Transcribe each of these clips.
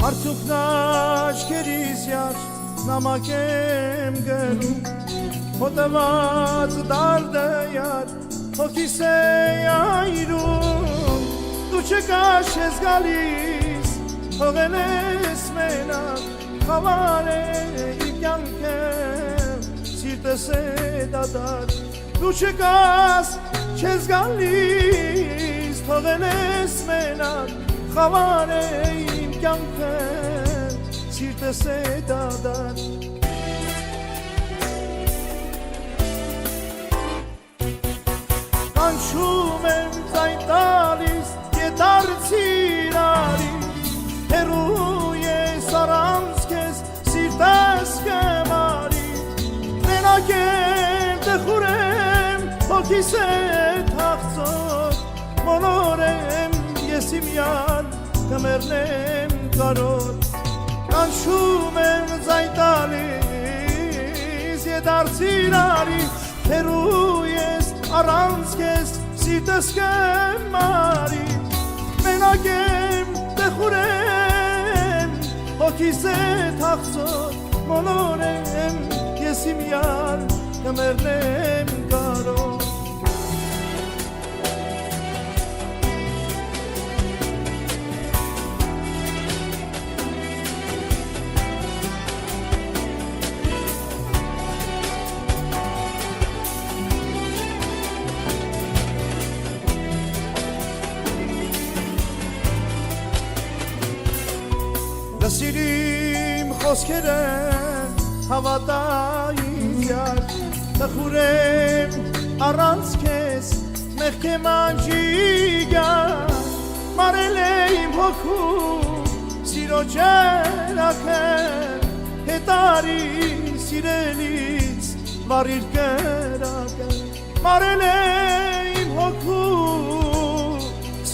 Արցուքն աչքերիս յար նամակ եմ գրում Հոտված դարդը յար հոգիս է այրում Դու չկաշ ես գալիս հողել ես մենակ Խավար է իմ կյանքեմ սիրտս է դադար Դու չկաս չես գալիս թողել ես մենակ Խավար է իմ կյանքեմ սիրտս է դադար Կանչում եմ ձայն տալիս գետարցիր արի Հերու ես առանց քեզ սիրտս կմարի Մենակ եմ տխուրեմ հոգիս է թախծոտ Մոլորեմ ես իմ յան կմեռնեմ կարոտ Կանչում եմ ձայն տալիս գետարցիր արի Հերու ես առանց քեզ սիրտս կմարի Մենակ եմ տխուրեմ հոգիս է թախծոտ Մոլորեմ ես իմ յան կմեռնեմ կարոտ Լսիր իմ խոսքերը հավատային յար Տխուրեմ առանց քեզ մեղքեմ անջիգար Մարել է իմ հոգու սիրո ջերակը Հետարի սիրելիս վարիր կրակը Մարել է իմ հոգու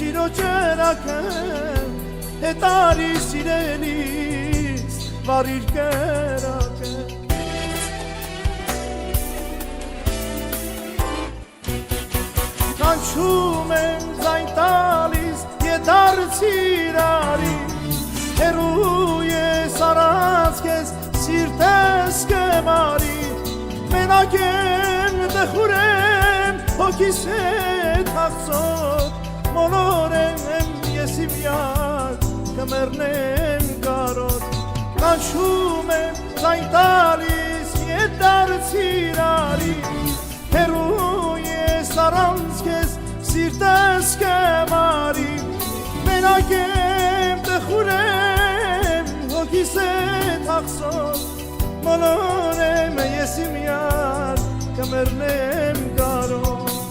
սիրո ջերակը Հետարի սիրելիս վարիր կրակը Կանչում եմ ձայն տալիս գետարցիր արի Հերու ես առանց քեզ սիրտս կմարի Մենակ եմ տխուրեմ հոգիս է թախծոտ Մոլորեմ ես իմ յան կմեռնեմ կարոտ Կանչում եմ ձայն տալիս գետարցիր արի Հերու ես առանց քեզ սիրտս կմարի Մենակ եմ տխուրեմ հոգիս է թախծոտ Մոլորեմ ես իմ յան կմեռնեմ կարոտ